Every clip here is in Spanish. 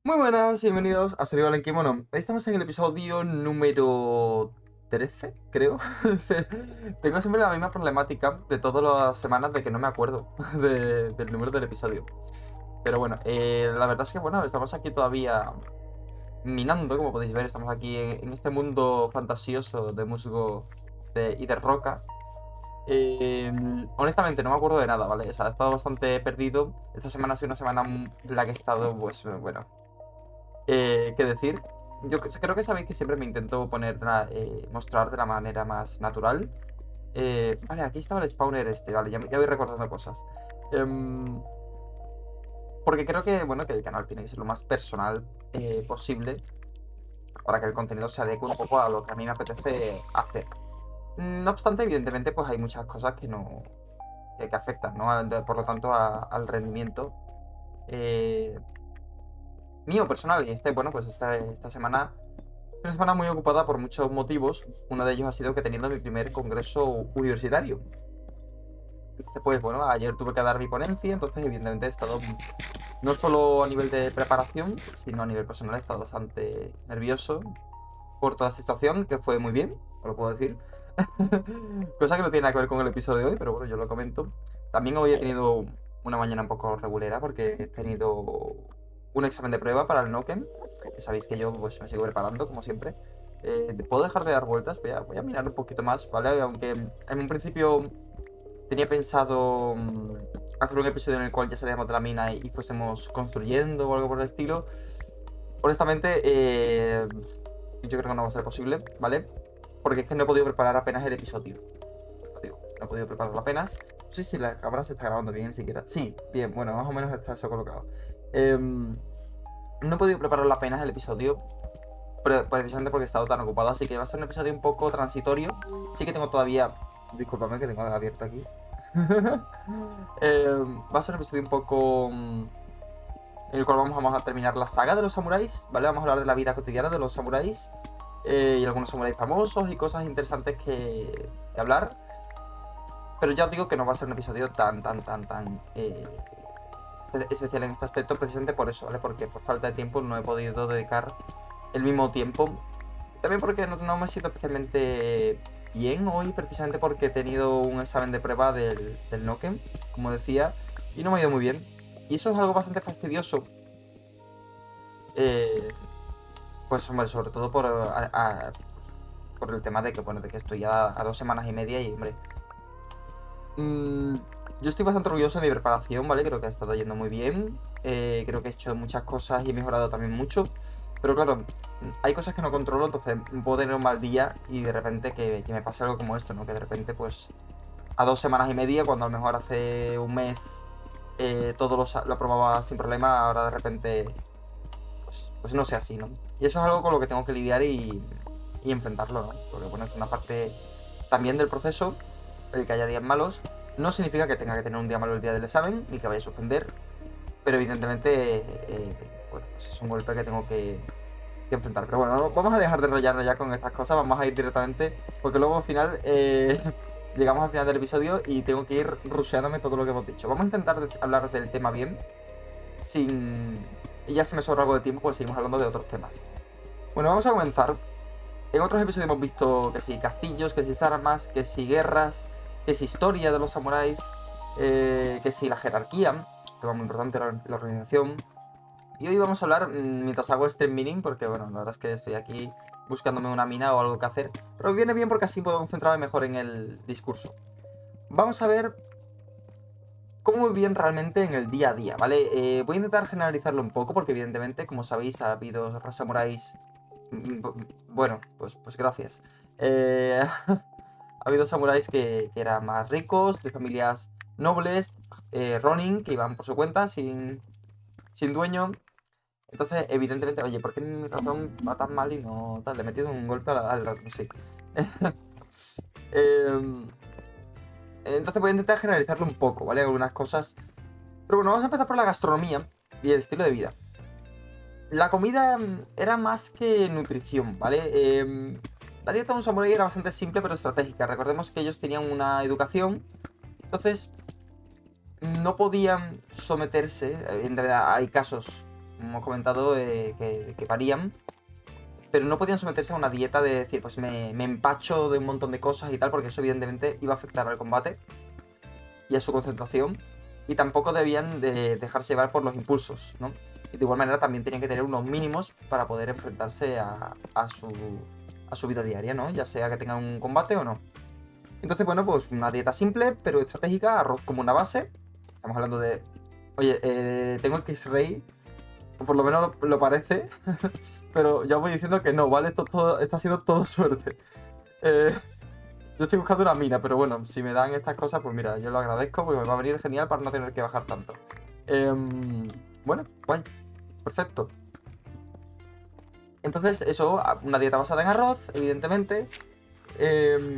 Muy buenas y bienvenidos a Survival en Kimono. Hoy estamos en el episodio número 13, creo. Sí. Tengo siempre la misma problemática de todas las semanas de que no me acuerdo del número del episodio. Pero bueno, la verdad es que bueno, estamos aquí todavía minando, como podéis ver. Estamos aquí en este mundo fantasioso de musgo y de roca. Honestamente, no me acuerdo de nada, ¿vale? O sea, he estado bastante perdido. Esta semana ha sido una semana en la que he estado, pues bueno. ¿Qué decir? Creo que sabéis que siempre me intento mostrar de la manera más natural. Vale, aquí estaba el spawner vale, ya voy recordando cosas. Em, Porque creo que, bueno, que el canal tiene que ser lo más personal posible para que el contenido se adecue un poco a lo que a mí me apetece hacer. No obstante, evidentemente, pues hay muchas cosas que no, que afectan, ¿no? Por lo tanto, al rendimiento. Eh, Mío personal. Y bueno, pues esta semana es una semana muy ocupada por muchos motivos. Uno de ellos ha sido que teniendo mi primer congreso universitario. Pues bueno, ayer tuve que dar mi ponencia, entonces evidentemente he estado no solo a nivel de preparación, sino a nivel personal he estado bastante nervioso por toda esta situación, que fue muy bien, os lo puedo decir. Cosa que no tiene nada que ver con el episodio de hoy, pero bueno, yo lo comento. También hoy he tenido una mañana un poco regulera porque he tenido un examen de prueba para el Noken, que sabéis que yo pues me sigo preparando, como siempre. ¿Puedo dejar de dar vueltas? Voy a mirar un poquito más, ¿vale? Aunque en un principio tenía pensado hacer un episodio en el cual ya saliéramos de la mina y fuésemos construyendo o algo por el estilo. Honestamente, yo creo que no va a ser posible, ¿vale? Porque es que no he podido preparar apenas el episodio. Lo digo, no he podido prepararlo apenas. No sé si la cámara se está grabando bien ni siquiera. Sí, bien, bueno, más o menos está eso colocado. No he podido prepararlo apenas el episodio, pero precisamente porque he estado tan ocupado, así que va a ser un episodio un poco transitorio. Sí que tengo todavía... Discúlpame que tengo abierto aquí. Va a ser un episodio un poco... en el cual vamos a terminar la saga de los samuráis, ¿vale? Vamos a hablar de la vida cotidiana de los samuráis y algunos samuráis famosos y cosas interesantes que hablar. Pero ya os digo que no va a ser un episodio tan especial en este aspecto, precisamente por eso, ¿vale? Porque por falta de tiempo no he podido dedicar el mismo tiempo. También porque no me siento especialmente bien hoy, precisamente porque he tenido un examen de prueba del Noken, como decía, y no me ha ido muy bien. Y eso es algo bastante fastidioso. eh, pues hombre, sobre todo por el tema de que, bueno, de que estoy ya a 2 semanas y media y, hombre, mm, yo estoy bastante orgulloso de mi preparación, ¿vale? Creo que ha estado yendo muy bien. Creo que he hecho muchas cosas y he mejorado también mucho. Pero claro, hay cosas que no controlo, entonces puedo tener un mal día y de repente que me pase algo como esto, ¿no? Que de repente, pues, a 2 semanas y media, cuando a lo mejor hace un mes todo lo aprobaba sin problema, ahora de repente, pues no sea así, ¿no? Y eso es algo con lo que tengo que lidiar y enfrentarlo, ¿no? Porque, bueno, es una parte también del proceso, el que haya días malos. No significa que tenga que tener un día malo el día del examen, ni que vaya a suspender, pero evidentemente, bueno, pues es un golpe que tengo que enfrentar. Pero bueno, vamos a dejar de enrollarnos ya con estas cosas, vamos a ir directamente, porque luego al final llegamos al final del episodio y tengo que ir rusheándome todo lo que hemos dicho. Vamos a intentar hablar del tema bien, sin... Y ya se me sobra algo de tiempo, pues seguimos hablando de otros temas. Bueno, vamos a comenzar. En otros episodios hemos visto que si castillos, que si armas, que si guerras, que si historia de los samuráis, que si la jerarquía, tema muy importante la organización. Y hoy vamos a hablar mientras hago stream mining, porque bueno, la verdad es que estoy aquí buscándome una mina o algo que hacer. Pero viene bien porque así puedo concentrarme mejor en el discurso. Vamos a ver cómo viven realmente en el día a día, ¿vale? Voy a intentar generalizarlo un poco, porque evidentemente, como sabéis, ha habido samuráis... Bueno, pues gracias. Ha habido samuráis que eran más ricos, de familias nobles, Ronin, que iban por su cuenta, sin dueño. Entonces, evidentemente, oye, ¿por qué mi ratón va tan mal y no tal? Le he metido un golpe al ratón, sí. Em, entonces voy a intentar generalizarlo un poco, ¿vale? Algunas cosas. Pero bueno, vamos a empezar por la gastronomía y el estilo de vida. La comida era más que nutrición, ¿vale? La dieta de un samurái era bastante simple pero estratégica. Recordemos que ellos tenían una educación, entonces no podían someterse. En realidad hay casos como hemos comentado, que varían. Pero no podían someterse a una dieta de decir, pues me empacho de un montón de cosas y tal, porque eso evidentemente iba a afectar al combate y a su concentración. Y tampoco debían de dejarse llevar por los impulsos, ¿no? Y de igual manera también tenían que tener unos mínimos para poder enfrentarse a su vida diaria, ¿no? Ya sea que tengan un combate o no. Entonces, bueno, pues una dieta simple, pero estratégica, arroz como una base. Estamos hablando de... Oye, tengo el X-Ray, o por lo menos lo parece, pero ya voy diciendo que no, ¿vale? Esto está siendo todo suerte. Eh, yo estoy buscando una mina, pero bueno, si me dan estas cosas, pues mira, yo lo agradezco porque me va a venir genial para no tener que bajar tanto. Bueno, guay, perfecto. Entonces, eso, una dieta basada en arroz, evidentemente.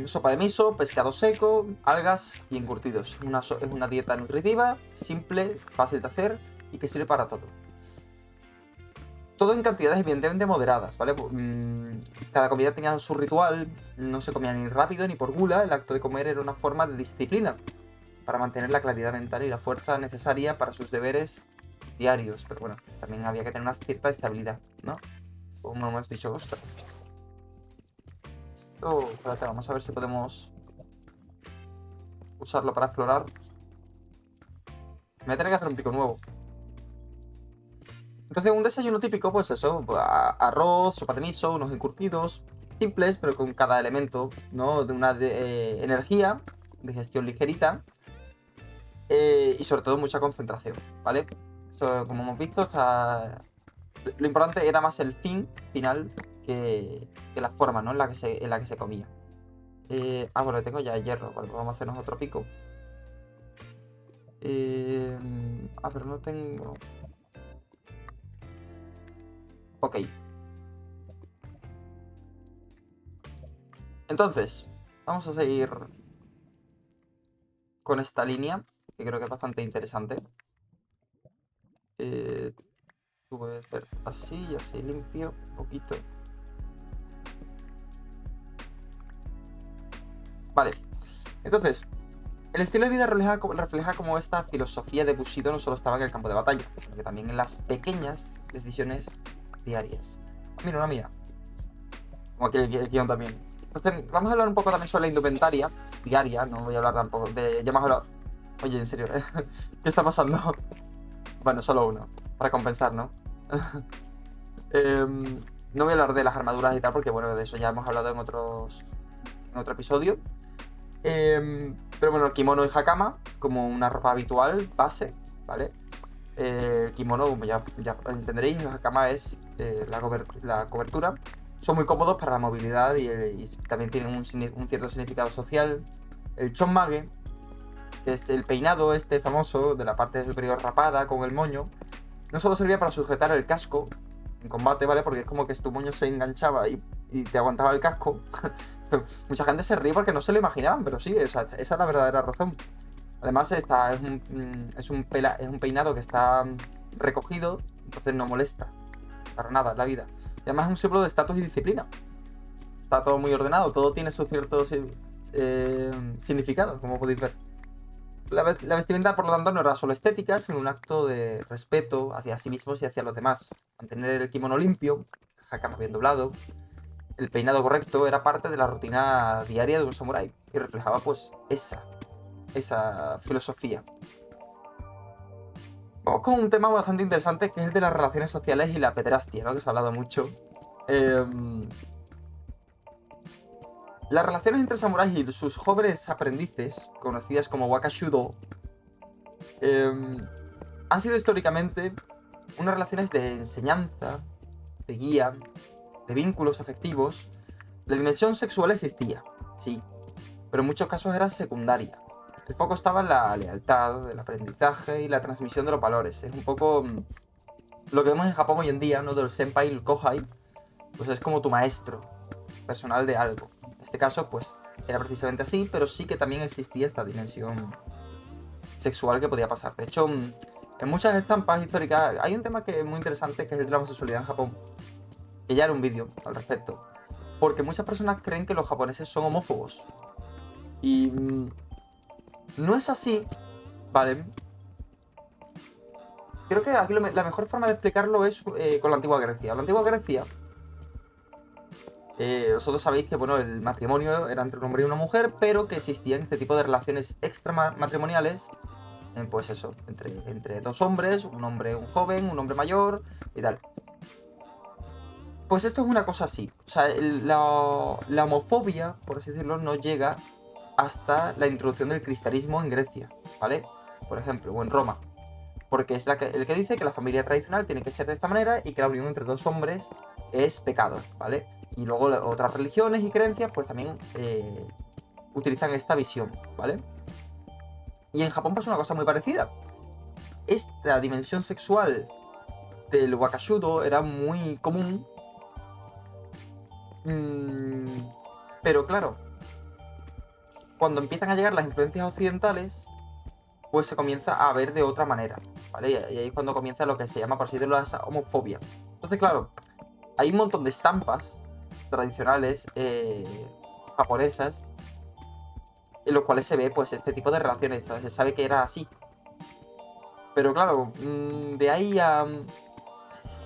Sopa de miso, pescado seco, algas y encurtidos. Es una dieta nutritiva, simple, fácil de hacer y que sirve para todo. Todo en cantidades evidentemente moderadas, ¿vale? Cada comida tenía su ritual, no se comía ni rápido ni por gula, el acto de comer era una forma de disciplina para mantener la claridad mental y la fuerza necesaria para sus deberes diarios. Pero bueno, también había que tener una cierta estabilidad, ¿no? Como hemos dicho, ostras. Espérate, vamos a ver si podemos usarlo para explorar. Me voy a tener que hacer un pico nuevo. Entonces, un desayuno típico, pues eso, pues, arroz, sopa de miso, unos encurtidos, simples, pero con cada elemento, ¿no? De una energía, digestión ligerita, y sobre todo mucha concentración, ¿vale? Esto, como hemos visto, lo importante era más el final que la forma, ¿no? En la que se comía. Bueno, tengo ya hierro, vale, vamos a hacernos otro pico. Pero no tengo... Ok. Entonces, vamos a seguir con esta línea, que creo que es bastante interesante. Voy a hacer así y así limpio un poquito. Vale. Entonces, el estilo de vida refleja cómo esta filosofía de Bushido no solo estaba en el campo de batalla, sino que también en las pequeñas decisiones diarias. Mira, mira. Como aquí el guión también. Entonces, vamos a hablar un poco también sobre la indumentaria diaria. No voy a hablar tampoco de... Ya hemos hablado... Oye, en serio, ¿qué está pasando? Bueno, solo uno, para compensar, ¿no? No voy a hablar de las armaduras y tal, porque bueno, de eso ya hemos hablado en otro episodio. Pero bueno, el kimono y hakama, como una ropa habitual, base, ¿vale? El kimono, como ya entenderéis, el hakama es la cobertura. Son muy cómodos para la movilidad y también tienen un cierto significado social. El chonmage, que es el peinado este famoso de la parte superior rapada con el moño, no solo servía para sujetar el casco en combate, ¿vale? Porque es como que tu moño se enganchaba y te aguantaba el casco. Mucha gente se ríe porque no se lo imaginaban, pero sí, esa es la verdadera razón. Además, es un peinado que está recogido, entonces no molesta para nada en la vida. Y además es un símbolo de estatus y disciplina. Está todo muy ordenado, todo tiene su cierto significado, como podéis ver. La vestimenta, por lo tanto, no era solo estética, sino un acto de respeto hacia sí mismos y hacia los demás. Mantener el kimono limpio, el hakama bien doblado, el peinado correcto era parte de la rutina diaria de un samurái y reflejaba pues esa filosofía. Vamos con un tema bastante interesante que es el de las relaciones sociales y la pederastia, ¿no? Que se ha hablado mucho. Las relaciones entre samuráis y sus jóvenes aprendices, conocidas como wakashudo, han sido históricamente unas relaciones de enseñanza, de guía, de vínculos afectivos. La dimensión sexual existía, sí, pero en muchos casos era secundaria. El foco estaba en la lealtad, el aprendizaje y la transmisión de los valores. Es un poco lo que vemos en Japón hoy en día, ¿no? Del senpai y el kohai, pues es como tu maestro personal de algo. En este caso, pues era precisamente así, pero sí que también existía esta dimensión sexual que podía pasar. De hecho, en muchas estampas históricas hay un tema que es muy interesante, que es el de la homosexualidad en Japón, que ya era un vídeo al respecto, porque muchas personas creen que los japoneses son homófobos. Y no es así, ¿vale? Creo que aquí la mejor forma de explicarlo es con la antigua Grecia. La antigua Grecia, vosotros sabéis que bueno, el matrimonio era entre un hombre y una mujer, pero que existían este tipo de relaciones extramatrimoniales, pues eso, entre dos hombres, un joven, un hombre mayor y tal. Pues esto es una cosa así. O sea, la homofobia, por así decirlo, no llega hasta la introducción del cristianismo en Grecia, ¿vale? Por ejemplo, o en Roma. Porque es el que dice que la familia tradicional tiene que ser de esta manera y que la unión entre dos hombres es pecado, ¿vale? Y luego otras religiones y creencias pues también utilizan esta visión, ¿vale? Y en Japón pasa una cosa muy parecida. Esta dimensión sexual del wakashudo era muy común, pero claro, cuando empiezan a llegar las influencias occidentales, pues se comienza a ver de otra manera, ¿vale? Y ahí es cuando comienza lo que se llama, por así decirlo, esa homofobia. Entonces, claro, hay un montón de estampas tradicionales japonesas en los cuales se ve pues este tipo de relaciones, ¿sabes? Se sabe que era así. Pero claro, de ahí a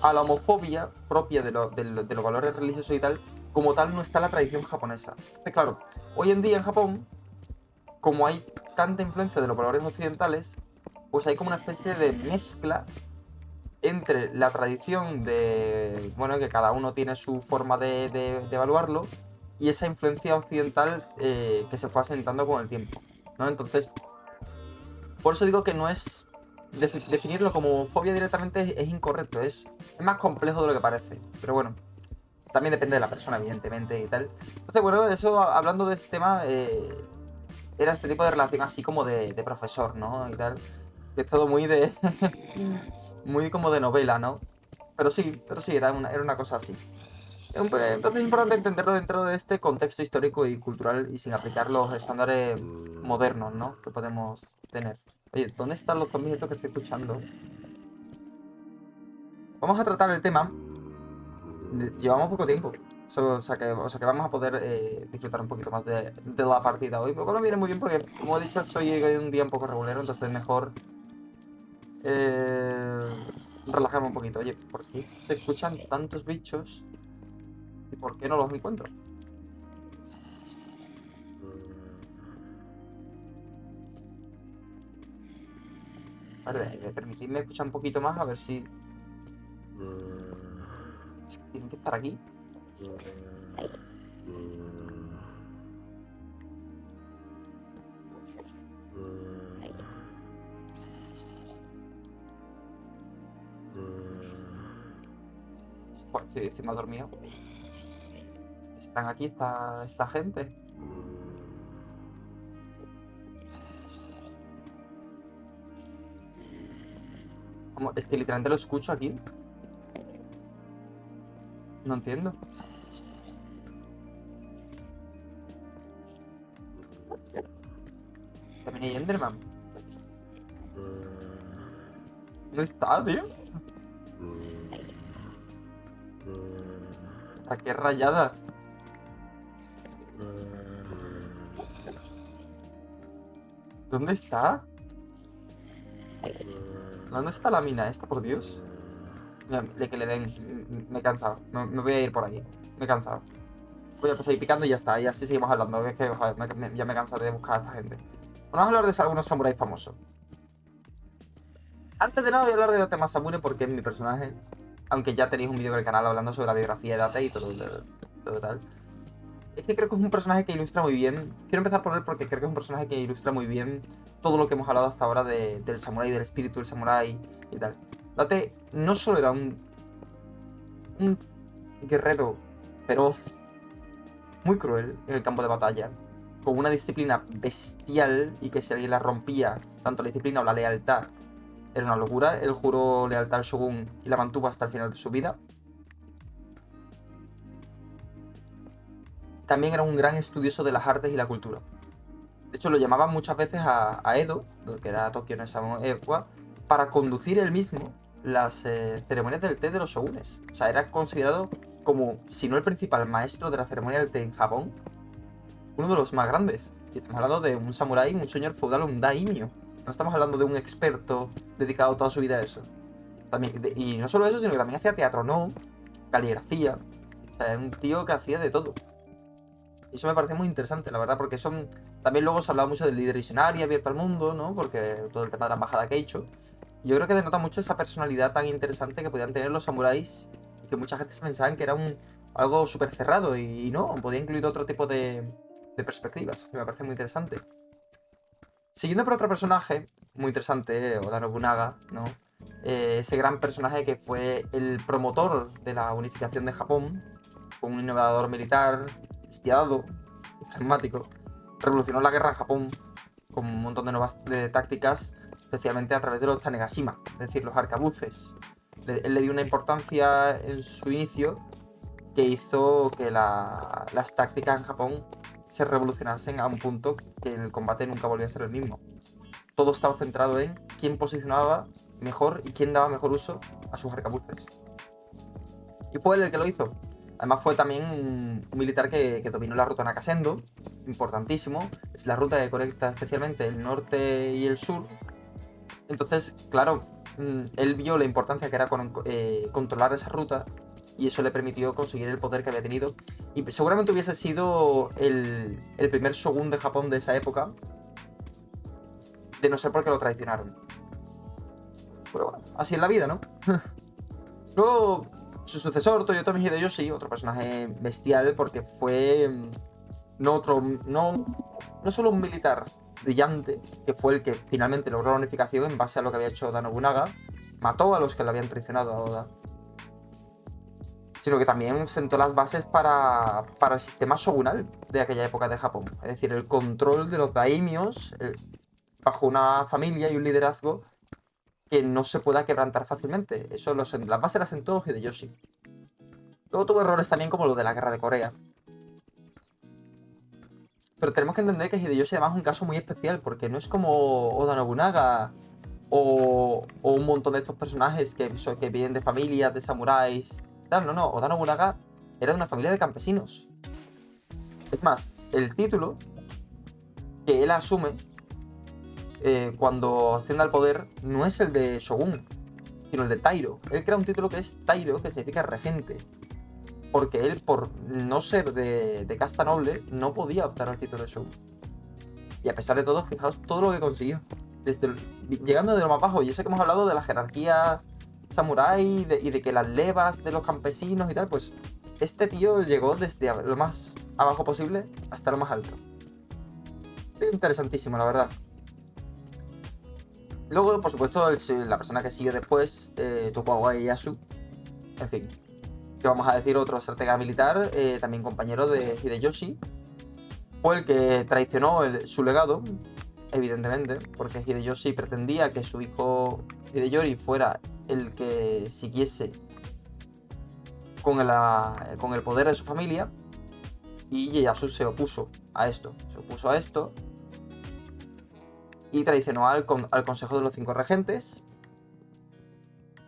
la homofobia propia de los valores religiosos y tal, como tal no está la tradición japonesa. Entonces, claro, hoy en día en Japón, como hay tanta influencia de los valores occidentales, pues hay como una especie de mezcla entre la tradición de, bueno, que cada uno tiene su forma de evaluarlo, y esa influencia occidental que se fue asentando con el tiempo, ¿no? Entonces, por eso digo que no es... definirlo como fobia directamente es incorrecto, es más complejo de lo que parece, pero bueno, también depende de la persona, evidentemente, y tal. Entonces, bueno, eso, hablando de este tema, era este tipo de relación así como de profesor, ¿no? Y tal. Que es todo muy de... muy como de novela, ¿no? Pero sí, era una cosa así. Entonces es importante entenderlo dentro de este contexto histórico y cultural y sin aplicar los estándares modernos, ¿no? Que podemos tener. Oye, ¿dónde están los zombies estos que estoy escuchando? Vamos a tratar el tema. Llevamos poco tiempo. O sea que vamos a poder disfrutar un poquito más de la partida hoy. Pero no viene muy bien porque, como he dicho, estoy en un día un poco regulero, entonces es mejor eh, relajarme un poquito. Oye, ¿por qué se escuchan tantos bichos y por qué no los encuentro? A ver, permitidme escuchar un poquito más a ver si... si tienen que estar aquí. Joder, sí, me ha dormido. Están aquí esta gente. Es que literalmente lo escucho aquí. No entiendo. También hay Enderman. ¿Dónde está, tío? ¿A qué rayada? ¿Dónde está? ¿Dónde está la mina esta, por Dios? Mira, de que le den... Me he cansado. Me voy a ir por ahí. Me he cansado. Voy a seguir picando y ya está. Y así seguimos hablando. Es que, joder, ya me he cansado de buscar a esta gente. Bueno, vamos a hablar de algunos samuráis famosos. Antes de nada voy a hablar de Date Masamune porque es mi personaje. Aunque ya tenéis un vídeo en el canal hablando sobre la biografía de Date y todo tal. Es que creo que es un personaje que ilustra muy bien. Quiero empezar por él porque creo que es un personaje que ilustra muy bien todo lo que hemos hablado hasta ahora del samurái, del espíritu del samurái y tal. Date no solo era un guerrero feroz, muy cruel en el campo de batalla, con una disciplina bestial y que si alguien la rompía, tanto la disciplina o la lealtad, era una locura. Él juró lealtad al shogun y la mantuvo hasta el final de su vida. También era un gran estudioso de las artes y la cultura. De hecho, lo llamaban muchas veces a Edo, que era Tokio en esa época, para conducir él mismo las ceremonias del té de los shogunes. O sea, era considerado como, si no el principal maestro de la ceremonia del té en Japón, uno de los más grandes. Y estamos hablando de un samurái, un señor feudal, un daimyo. No estamos hablando de un experto dedicado toda su vida a eso. También, y no solo eso, sino que también hacía teatro, no, caligrafía. O sea, es un tío que hacía de todo. Y eso me parece muy interesante, la verdad, porque son. También luego se hablaba mucho del líder visionario, abierto al mundo, ¿no? Porque todo el tema de la embajada que ha hecho. Yo creo que denota mucho esa personalidad tan interesante que podían tener los samuráis y que mucha gente se pensaban que era algo súper cerrado y no, podía incluir otro tipo de perspectivas, que me parece muy interesante. Siguiendo por otro personaje muy interesante, Oda Nobunaga, ¿no? Ese gran personaje que fue el promotor de la unificación de Japón, fue un innovador militar, despiadado y pragmático, revolucionó la guerra en Japón con un montón de nuevas tácticas, especialmente a través de los Tanegashima, es decir, los arcabuces. Él le dio una importancia en su inicio que hizo que las tácticas en Japón se revolucionasen a un punto que el combate nunca volvió a ser el mismo. Todo estaba centrado en quién posicionaba mejor y quién daba mejor uso a sus arcabuces. Y fue él el que lo hizo. Además fue también un militar que dominó la ruta Nakasendo, importantísimo. Es la ruta que conecta especialmente el norte y el sur. Entonces, claro, él vio la importancia que era controlar esa ruta y eso le permitió conseguir el poder que había tenido. Y seguramente hubiese sido el primer shogun de Japón de esa época, de no ser porque lo traicionaron. Pero bueno, así es la vida, ¿no? Luego, su sucesor, Toyotomi Hideyoshi, otro personaje bestial porque fue no solo un militar brillante, que fue el que finalmente logró la unificación en base a lo que había hecho Oda Nobunaga, mató a los que le habían traicionado a Oda, sino que también sentó las bases para el sistema shogunal de aquella época de Japón. Es decir, el control de los daimios bajo una familia y un liderazgo que no se pueda quebrantar fácilmente. Eso las bases las sentó Hideyoshi. Luego tuvo errores también como lo de la guerra de Corea. Pero tenemos que entender que Hideyoshi además es un caso muy especial, porque no es como Oda Nobunaga o un montón de estos personajes que vienen de familias, de samuráis. No, Oda Nobunaga era de una familia de campesinos. Es más, el título que él asume cuando asciende al poder no es el de Shogun, sino el de Tairo. Él crea un título que es Tairo, que significa regente. Porque él, por no ser de casta noble, no podía optar al título de Shogun. Y a pesar de todo, fijaos todo lo que consiguió. Llegando de lo más bajo. Yo sé que hemos hablado de la jerarquía samurái y de que las levas de los campesinos y tal, pues este tío llegó desde lo más abajo posible hasta lo más alto. Es interesantísimo, la verdad. Luego, por supuesto, la persona que siguió después, Tokugawa Ieyasu. En fin, que vamos a decir otro estratega militar, también compañero de Hideyoshi. Fue el que traicionó su legado, evidentemente, porque Hideyoshi pretendía que su hijo Hideyori fuera el que siguiese con el poder de su familia, y Ieyasu se opuso a esto. Y traicionó al Consejo de los Cinco Regentes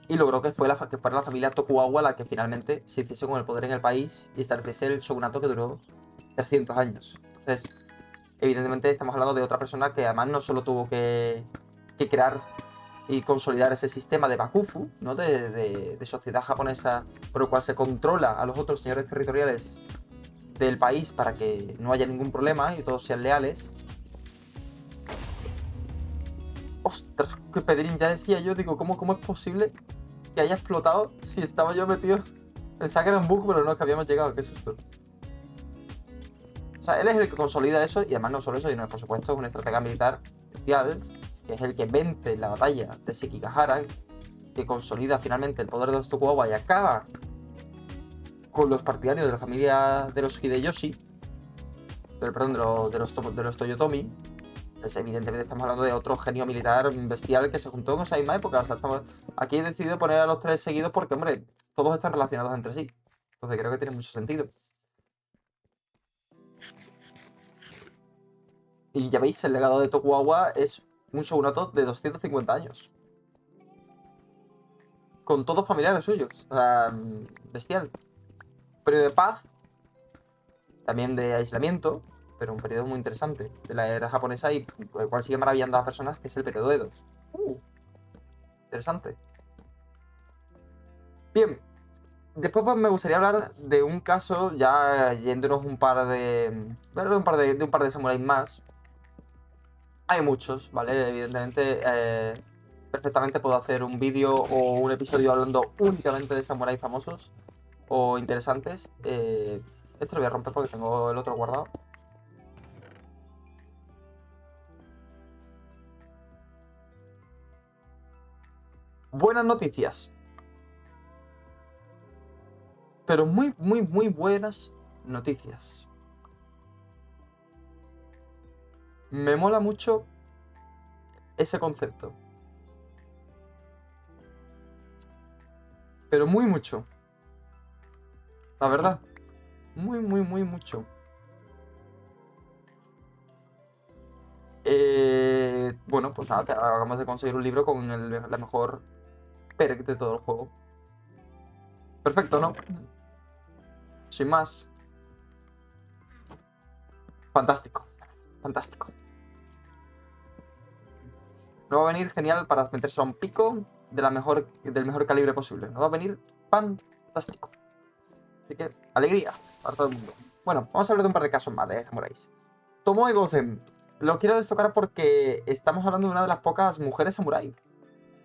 y logró que fuera la familia Tokugawa la que finalmente se hiciese con el poder en el país y estableciese el shogunato que duró 300 años. Entonces, evidentemente estamos hablando de otra persona que además no solo tuvo que crear y consolidar ese sistema de Bakufu, ¿no? de sociedad japonesa por el cual se controla a los otros señores territoriales del país para que no haya ningún problema y todos sean leales. Ostras, que Pedrín, ya decía yo, digo, ¿cómo es posible que haya explotado si estaba yo metido? Pensaba que era un bug, pero no, que habíamos llegado, qué susto. O sea, él es el que consolida eso, y además no solo eso, sino por supuesto es un estratega militar especial, que es el que vence la batalla de Sekigahara, que consolida finalmente el poder de los Tokugawa y acaba con los partidarios de la familia de los Hideyoshi, perdón, de los Toyotomi. Pues evidentemente estamos hablando de otro genio militar bestial que se juntó en esa misma época. O sea, aquí he decidido poner a los tres seguidos porque, hombre, todos están relacionados entre sí. Entonces creo que tiene mucho sentido. Y ya veis, el legado de Tokugawa es un shogunato de 250 años. Con todos familiares suyos. O sea, bestial. Periodo de paz. También de aislamiento. Pero un periodo muy interesante de la era japonesa y el cual sigue maravillando a las personas, que es el periodo Edo. Interesante. Bien, después pues, me gustaría hablar de un caso, ya yéndonos un par de... Voy a hablar de un par de samuráis más. Hay muchos, ¿vale? Evidentemente, perfectamente puedo hacer un vídeo o un episodio hablando únicamente de samuráis famosos o interesantes. Esto lo voy a romper porque tengo el otro guardado. Buenas noticias. Pero muy, muy, muy buenas noticias. Me mola mucho ese concepto. Pero muy mucho. La verdad. Muy, muy, muy mucho. Bueno, pues nada, acabamos de conseguir un libro con la mejor perk de todo el juego. Perfecto, ¿no? Sin más. Fantástico. Fantástico. No va a venir genial para meterse a un pico del mejor calibre posible. No va a venir fantástico. Así que, alegría para todo el mundo. Bueno, vamos a hablar de un par de casos más de samuráis. Tomoe Gosen. Lo quiero destacar porque estamos hablando de una de las pocas mujeres samurái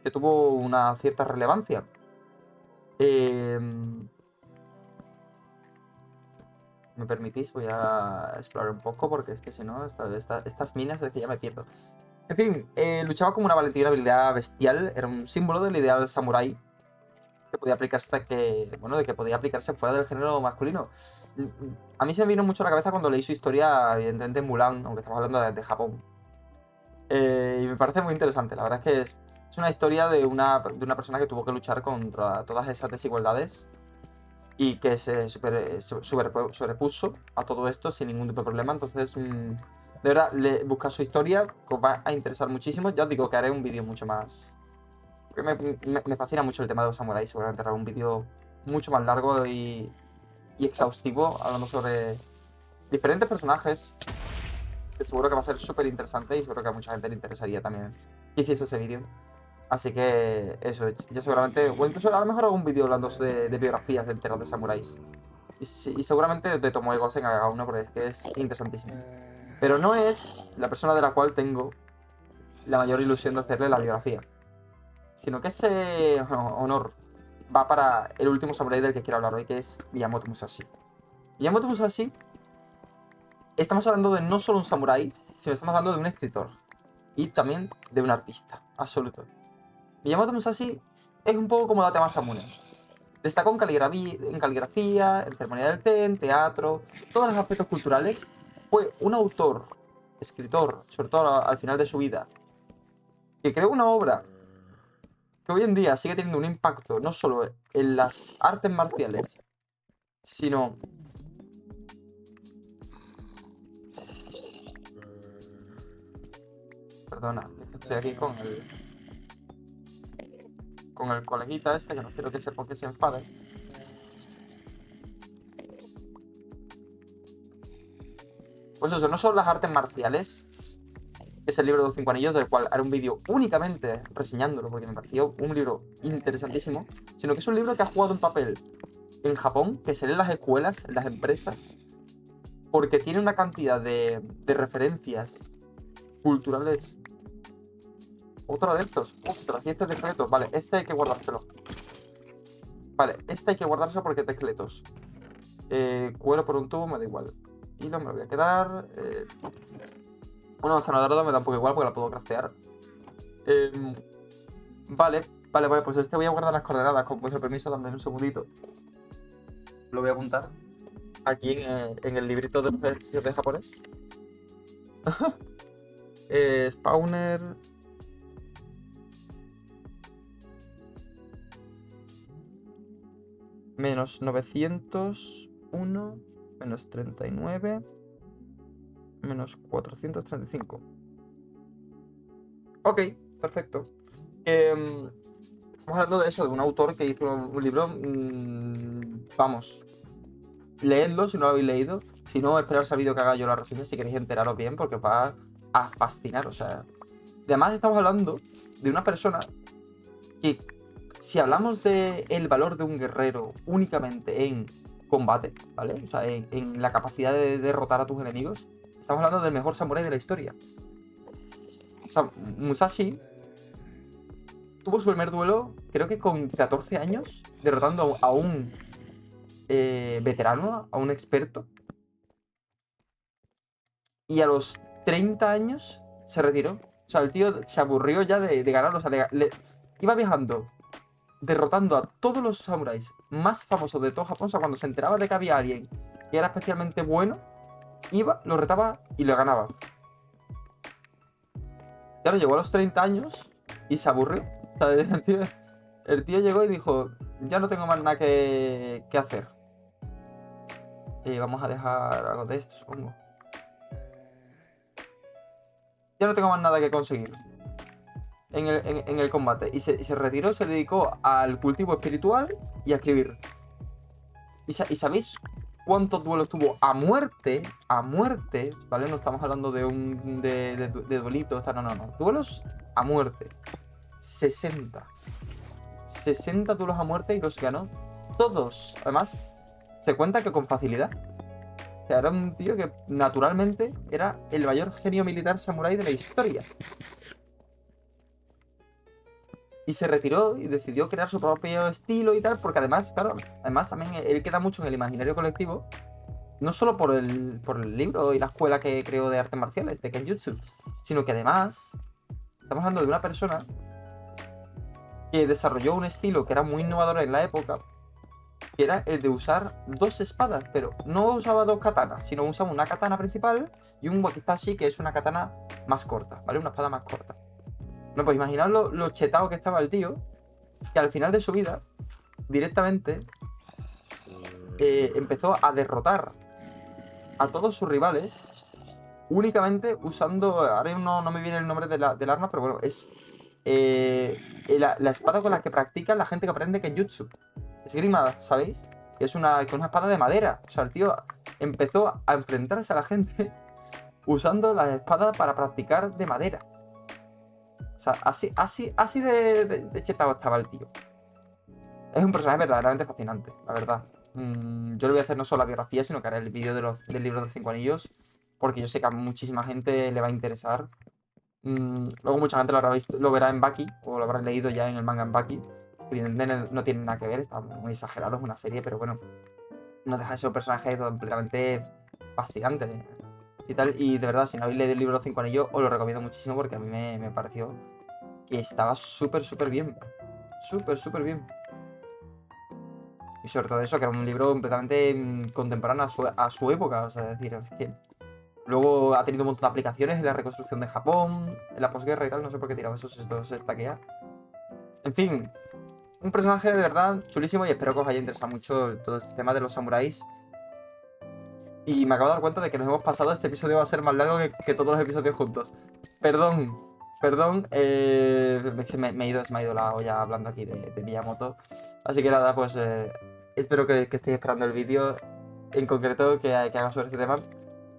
que tuvo una cierta relevancia. ¿Me permitís? Voy a explorar un poco porque es que si no, estas minas es que ya me pierdo. En fin, luchaba como una valentía y una habilidad bestial. Era un símbolo del ideal samurái que podía aplicarse de que podía aplicarse fuera del género masculino. A mí se me vino mucho a la cabeza cuando leí su historia, evidentemente en Mulan, aunque estamos hablando de Japón. Y me parece muy interesante. La verdad es que es una historia de una persona que tuvo que luchar contra todas esas desigualdades y que se sobrepuso a todo esto sin ningún tipo de problema. Entonces, de verdad, busca su historia, que os va a interesar muchísimo. Ya os digo que haré un vídeo mucho más... Me fascina mucho el tema de los samuráis. Seguramente haré un vídeo mucho más largo y exhaustivo, hablando sobre diferentes personajes, que seguro que va a ser súper interesante y seguro que a mucha gente le interesaría también que hiciese ese vídeo. Así que eso, ya seguramente, o incluso a lo mejor hago un vídeo hablando de biografías de enteros de samuráis. Y seguramente de Tomoe Gosen haga uno porque es que es interesantísimo. Pero no es la persona de la cual tengo la mayor ilusión de hacerle la biografía, sino que ese honor va para el último samurái del que quiero hablar hoy, que es Miyamoto Musashi. Miyamoto Musashi, estamos hablando de no solo un samurái, sino estamos hablando de un escritor y también de un artista absoluto. Miyamoto Musashi es un poco como Date Masamune. Destacó en caligrafía, en ceremonia del té, en teatro, todos los aspectos culturales. Fue un autor, escritor, sobre todo al final de su vida, que creó una obra que hoy en día sigue teniendo un impacto no solo en las artes marciales, sino... Perdona, estoy aquí con el coleguita este, que no quiero que se enfade. Pues eso, no son las artes marciales, es el libro de los 5 anillos, del cual haré un vídeo únicamente reseñándolo, porque me pareció un libro interesantísimo, sino que es un libro que ha jugado un papel en Japón, que se lee en las escuelas, en las empresas, porque tiene una cantidad de referencias culturales. Otro de estos. Ostras, y este es de esqueletos. Vale, este hay que guardárselo. Vale, este hay que guardárselo porque es de esqueletos. Cuero por un tubo, me da igual. Hilo me lo voy a quedar. Una manzana dorada me da un poco igual porque la puedo craftear. Vale, pues este voy a guardar las coordenadas. Con vuestro permiso, dame un segundito. Lo voy a apuntar aquí en el librito de los ejercicios de japonés. Spawner. Menos 901, menos 39, menos 435. Ok, perfecto. Estamos hablando de eso, de un autor que hizo un libro. Vamos, leedlo si no lo habéis leído. Si no, esperaos al vídeo que haga yo la reseña si queréis enteraros bien, porque os va a fascinar. O sea, además estamos hablando de una persona que si hablamos de el valor de un guerrero únicamente en combate, ¿vale? O sea, en la capacidad de derrotar a tus enemigos, estamos hablando del mejor samurái de la historia. O sea, Musashi tuvo su primer duelo, creo que con 14 años, derrotando a un veterano, a un experto. Y a los 30 años se retiró. O sea, el tío se aburrió ya de ganar. O sea, iba viajando, derrotando a todos los samuráis más famosos de todo Japón. O sea, cuando se enteraba de que había alguien que era especialmente bueno, iba, lo retaba y lo ganaba. Claro, llegó a los 30 años y se aburrió. O sea, el tío llegó y dijo, ya no tengo más nada que hacer. Vamos a dejar algo de esto, supongo. Ya no tengo más nada que conseguir en el combate. Y se retiró, se dedicó al cultivo espiritual y a escribir. ¿Y sabéis cuántos duelos tuvo a muerte? A muerte, ¿vale? No estamos hablando de duelitos, no. Duelos a muerte. 60. 60 duelos a muerte y los ganó todos. Además, se cuenta que con facilidad. O sea, era un tío que naturalmente era el mayor genio militar samurái de la historia. Y se retiró y decidió crear su propio estilo y tal, porque además, claro, además también él queda mucho en el imaginario colectivo, no solo por el libro y la escuela que creó de artes marciales, de Kenjutsu, sino que además estamos hablando de una persona que desarrolló un estilo que era muy innovador en la época, que era el de usar dos espadas, pero no usaba dos katanas, sino usaba una katana principal y un wakizashi, que es una katana más corta, ¿vale? Una espada más corta. No, pues imaginaos lo chetado que estaba el tío, que al final de su vida, directamente, empezó a derrotar a todos sus rivales, únicamente usando, ahora no me viene el nombre del arma, pero bueno, es la espada con la que practica la gente que aprende Kenjutsu. Esgrima, ¿sabéis? Que es una espada de madera. O sea, el tío empezó a enfrentarse a la gente usando la espada para practicar de madera. O sea, así de chetado estaba el tío. Es un personaje verdaderamente fascinante, la verdad. Yo le voy a hacer no solo la biografía, sino que haré el vídeo del libro de los 5 anillos, porque yo sé que a muchísima gente le va a interesar. Luego mucha gente lo verá en Baki, o lo habrá leído ya en el manga en Baki. Evidentemente no tiene nada que ver, está muy exagerado, es una serie, pero bueno, no deja de ser un personaje completamente fascinante y tal. Y de verdad, si no habéis leído el libro de los 5 anillos, os lo recomiendo muchísimo porque a mí me pareció que estaba súper bien. Súper bien. Y sobre todo eso, que era un libro completamente contemporáneo a su época. O sea, es decir, es que luego ha tenido un montón de aplicaciones en la reconstrucción de Japón, en la posguerra y tal. No sé por qué tiraba eso, esto se estaquea. En fin, un personaje de verdad chulísimo y espero que os haya interesado mucho todo este tema de los samuráis. Y me acabo de dar cuenta de que nos hemos pasado, este episodio va a ser más largo que todos los episodios juntos. Perdón, se me ha ido la olla hablando aquí de Miyamoto. Así que nada, pues espero que estéis esperando el vídeo en concreto que haga sobre este tema.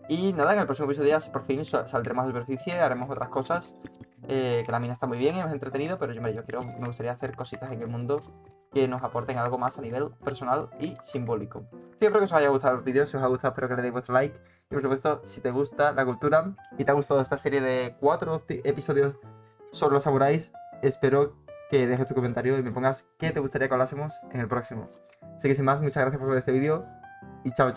Y nada, en el próximo episodio ya por fin saldremos a la superficie, haremos otras cosas. Que la mina está muy bien y es entretenido, pero me gustaría hacer cositas en el mundo que nos aporten algo más a nivel personal y simbólico. Espero que os haya gustado el vídeo, si os ha gustado espero que le deis vuestro like. Y por supuesto, si te gusta la cultura y te ha gustado esta serie de 4 episodios sobre los samuráis, espero que dejes tu comentario y me pongas qué te gustaría que hablásemos en el próximo. Así que sin más, muchas gracias por ver este vídeo y chao.